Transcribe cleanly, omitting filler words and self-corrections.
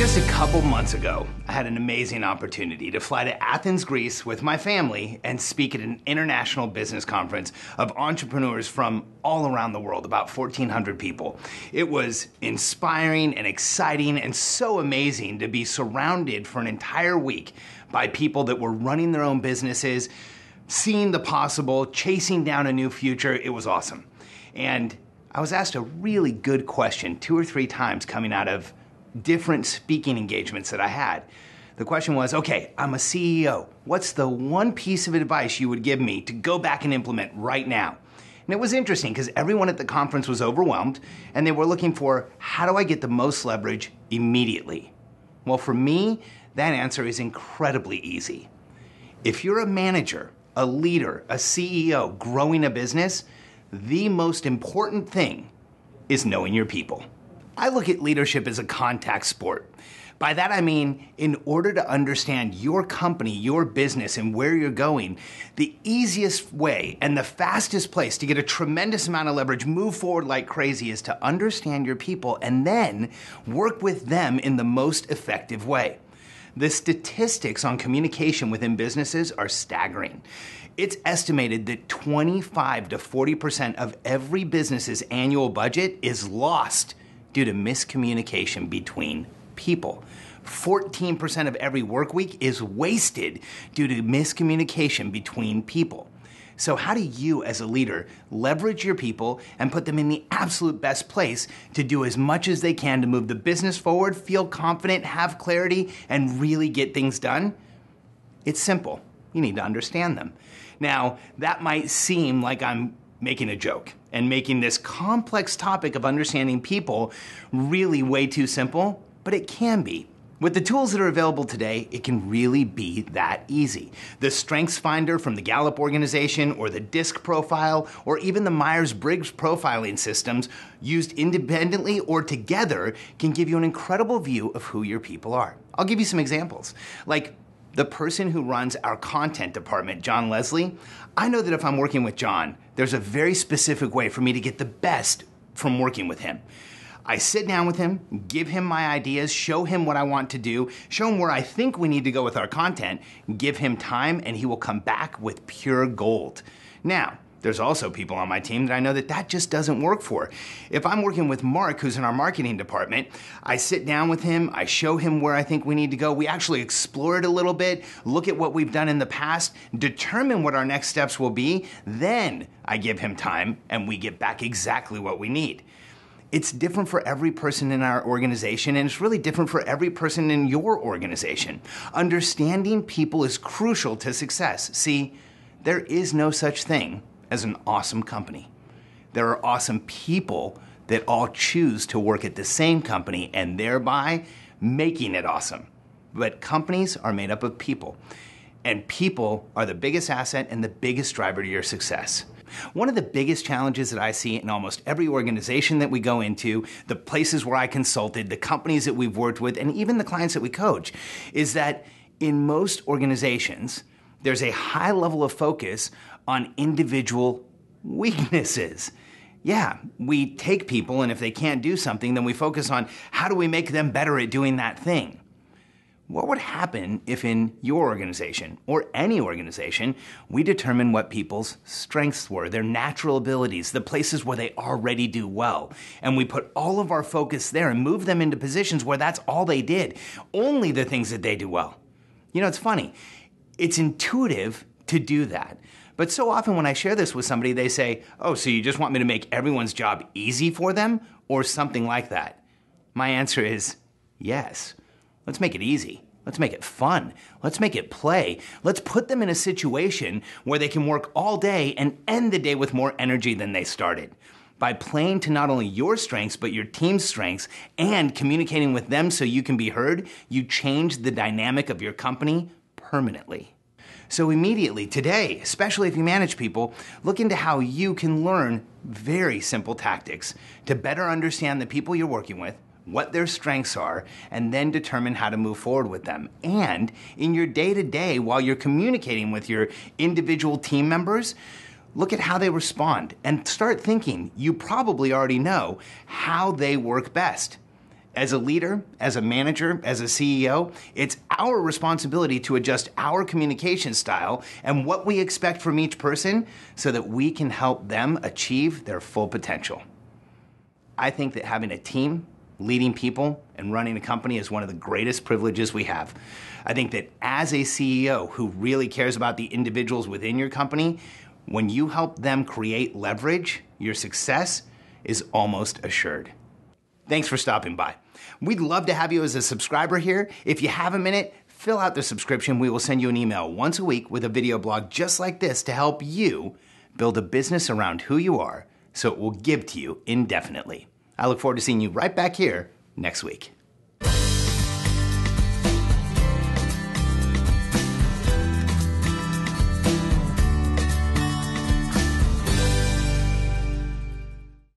Just a couple months ago, I had an amazing opportunity to fly to Athens, Greece with my family and speak at an international business conference of entrepreneurs from all around the world, about 1,400 people. It was inspiring and exciting and so amazing to be surrounded for an entire week by people that were running their own businesses, seeing the possible, chasing down a new future. It was awesome. And I was asked a really good question 2 or 3 times coming out of different speaking engagements that I had. The question was, okay, I'm a CEO. What's the one piece of advice you would give me to go back and implement right now? And it was interesting because everyone at the conference was overwhelmed and they were looking for, how do I get the most leverage immediately? Well, for me, that answer is incredibly easy. If you're a manager, a leader, a CEO growing a business, the most important thing is knowing your people. I look at leadership as a contact sport. By that I mean, in order to understand your company, your business, and where you're going, the easiest way and the fastest place to get a tremendous amount of leverage, move forward like crazy, is to understand your people and then work with them in the most effective way. The statistics on communication within businesses are staggering. It's estimated that 25 to 40% of every business's annual budget is lost due to miscommunication between people. 14% of every work week is wasted due to miscommunication between people. So how do you, as a leader, leverage your people and put them in the absolute best place to do as much as they can to move the business forward, feel confident, have clarity, and really get things done? It's simple. You need to understand them. Now, that might seem like I'm making a joke and making this complex topic of understanding people really way too simple, but it can be. With the tools that are available today, it can really be that easy. The Strengths Finder from the Gallup organization, or the DISC profile, or even the Myers-Briggs profiling systems used independently or together can give you an incredible view of who your people are. I'll give you some examples. Like the person who runs our content department, John Leslie, I know that if I'm working with John, there's a very specific way for me to get the best from working with him. I sit down with him, give him my ideas, show him what I want to do, show him where I think we need to go with our content, give him time, and he will come back with pure gold. Now, there's also people on my team that I know that just doesn't work for. If I'm working with Mark, who's in our marketing department, I sit down with him, I show him where I think we need to go. We actually explore it a little bit, look at what we've done in the past, determine what our next steps will be, then I give him time and we get back exactly what we need. It's different for every person in our organization, and it's really different for every person in your organization. Understanding people is crucial to success. See, there is no such thing as an awesome company. There are awesome people that all choose to work at the same company and thereby making it awesome. But companies are made up of people, and people are the biggest asset and the biggest driver to your success. One of the biggest challenges that I see in almost every organization that we go into, the places where I consulted, the companies that we've worked with, and even the clients that we coach, is that in most organizations, there's a high level of focus on individual weaknesses. Yeah, we take people, and if they can't do something, then we focus on how do we make them better at doing that thing. What would happen if in your organization, or any organization, we determine what people's strengths were, their natural abilities, the places where they already do well, and we put all of our focus there and move them into positions where that's all they did, only the things that they do well? You know, it's funny. It's intuitive to do that. But so often when I share this with somebody, they say, oh, so you just want me to make everyone's job easy for them, or something like that? My answer is yes. Let's make it easy. Let's make it fun. Let's make it play. Let's put them in a situation where they can work all day and end the day with more energy than they started. By playing to not only your strengths, but your team's strengths, and communicating with them so you can be heard, you change the dynamic of your company permanently. So immediately, today, especially if you manage people, look into how you can learn very simple tactics to better understand the people you're working with, what their strengths are, and then determine how to move forward with them. And in your day-to-day, while you're communicating with your individual team members, look at how they respond and start thinking, you probably already know how they work best. As a leader, as a manager, as a CEO, it's our responsibility to adjust our communication style and what we expect from each person so that we can help them achieve their full potential. I think that having a team, leading people, and running a company is one of the greatest privileges we have. I think that as a CEO who really cares about the individuals within your company, when you help them create leverage, your success is almost assured. Thanks for stopping by. We'd love to have you as a subscriber here. If you have a minute, fill out the subscription. We will send you an email once a week with a video blog just like this to help you build a business around who you are so it will give to you indefinitely. I look forward to seeing you right back here next week.